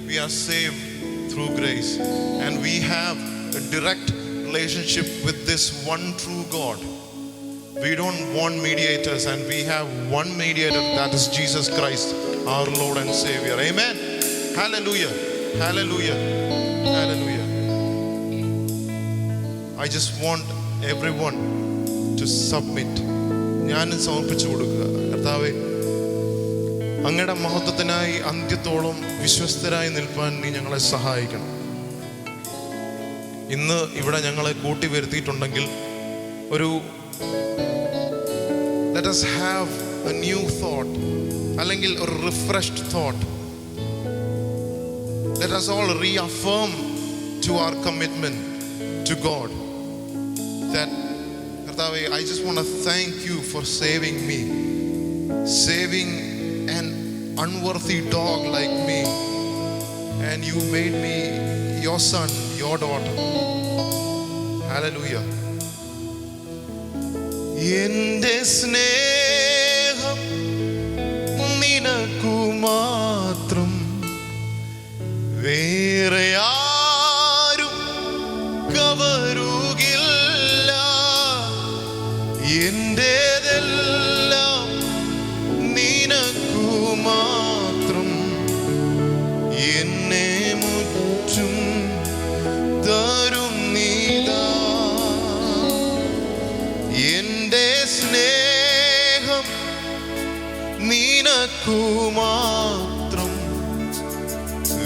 we are saved through grace, and we have a direct relationship with this one true God. We don't want mediators, and we have one mediator, that is Jesus Christ, our Lord and Savior. Amen. Hallelujah. Hallelujah. Hallelujah. I just want everyone to submit. ഞാൻ സമർപ്പിച്ചു കൊടുക്കുക. കർത്താവേ, അങ്ങയുടെ മഹത്വത്തിനായി അന്ത്യത്തോളം വിശ്വസ്തരായി നിൽപ്പാൻ നീ ഞങ്ങളെ സഹായിക്കണം. ഇന്ന് ഇവിടെ ഞങ്ങളെ കൂട്ടി വരുത്തിയിട്ടുണ്ടെങ്കിൽ ഒരു let us have a new thought, അല്ലെങ്കിൽ ഒരു refreshed thought. Let us all reaffirm to our commitment to God that, Kartave, I just want to thank you for saving me, saving an unworthy dog like me, and you made me your son, your daughter. Hallelujah. Ende sneham ninakku matram വേറെ ആരും കവരുകില്ല. എന്റേതെല്ലാം നിനക്കു മാത്രം, എന്നെ മുറ്റും തരും നീതാ. എന്റെ സ്നേഹം നിനക്കു മാത്രം,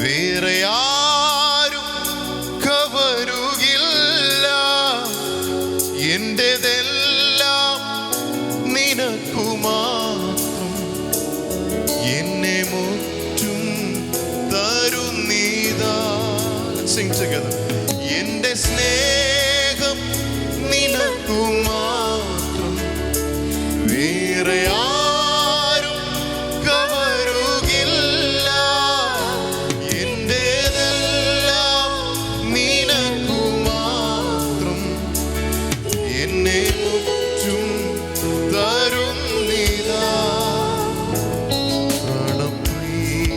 വേറെ ആരും കവരുകില്ല. എന്റേതെല്ലാം നിനക്കു മാത്രം, എന്നെ മുറ്റും തരുന്നീതാ. Let's sing together. എന്റെ സ്നേഹം നിനക്കു മാത്രം, വേറെ ആരും കവരുകില്ല. എന്റേതെല്ലാം നിനക്കു മാത്രം, എന്നെ മുറ്റും തരുന്നീതാ. പ്രാണപ്രിയ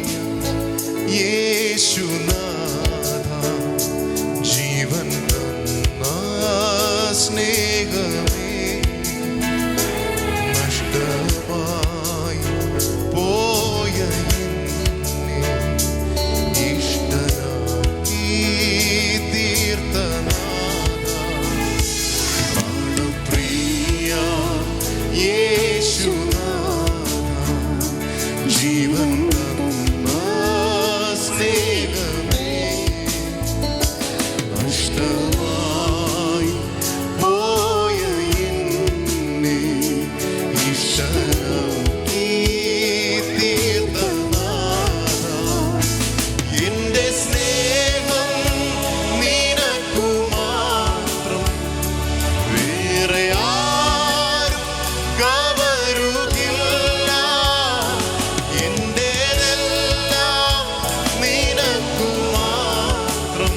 യേശുനാഥ, ജീവൻ തന്ന സ്നേഹമേ, നഷ്ടമായി പോയ എന്നെ ഇഷ്ടനാക്കി തീർത്തനാഥ. പ്രാണപ്രിയ യേശുനാഥ, ജീവൻ തന്ന സ്നേഹമേ, നഷ്ടമായി പോയ എന്നെ ഇഷ്ടനാക്കി തീർത്തനാഥ. എന്റെ സ്നേഹം നിനക്കു മാത്രം, വേറെ ആരും കവരുകില്ല. എന്റേതെല്ലാം നിനക്കു മാത്രം,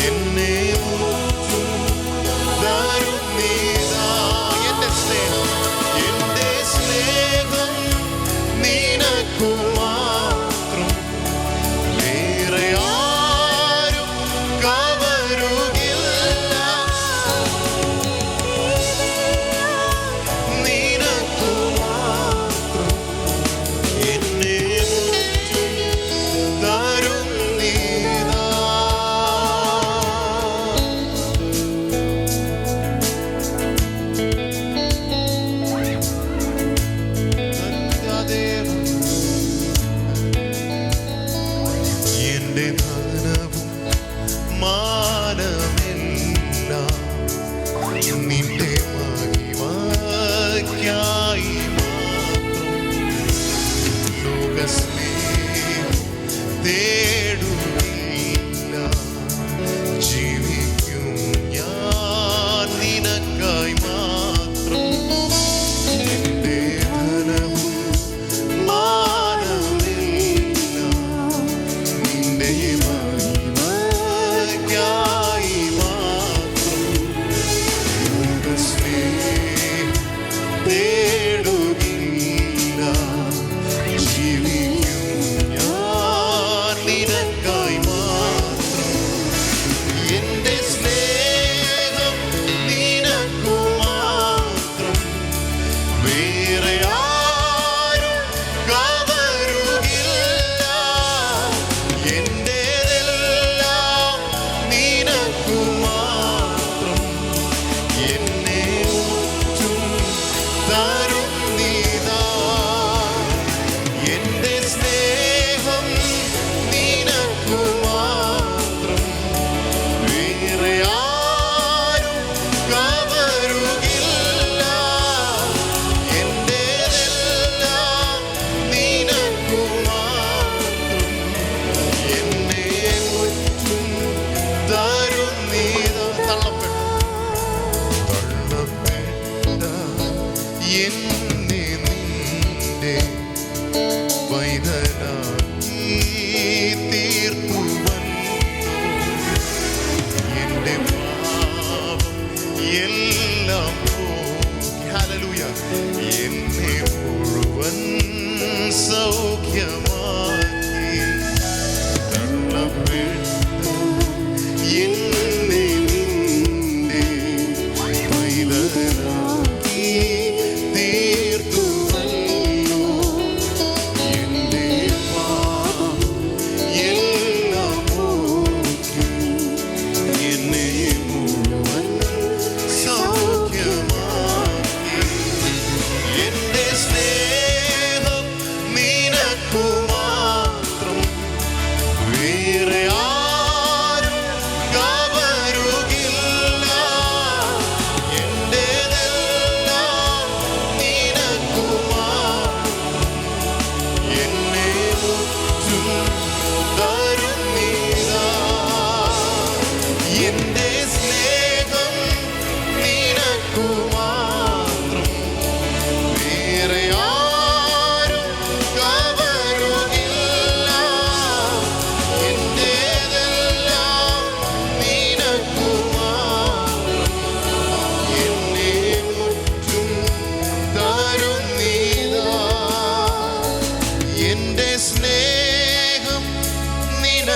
എന്നെ മുറ്റും തരുന്നീതാ. എന്റെ സ്നേഹം, എന്റെ സ്നേഹം നിനക്കു മാത്രം, വേറെ ആരും കവരുകില്ല. നിനക്കു മാത്രം, എന്നെ മുറ്റും തരുന്നീതാ. എന്റെ ധനവും മാനമെല്ലാം നിന്റെ മഹിമയ്ക്കായി മാത്രം. ലോകസ്നേഹം തേടുന്നില്ല, ജീവിക്കും ഞാൻ നിനക്കായി മാത്രം. എന്റെ ധനവും മാനമെല്ലാം നിന്റെ മഹിമയ്ക്കായി മാത്രം. ലോകസ്നേഹം തേടുകില്ല, ജീവിക്കും ഞാൻ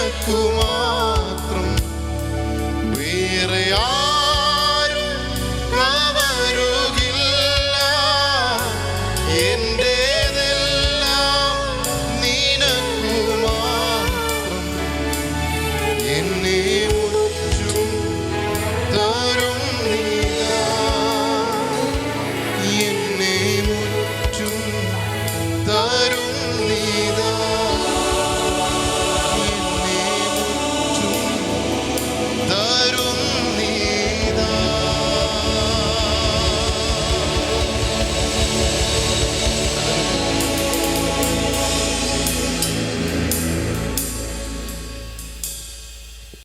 നിനക്കു മാത്രം വേറെ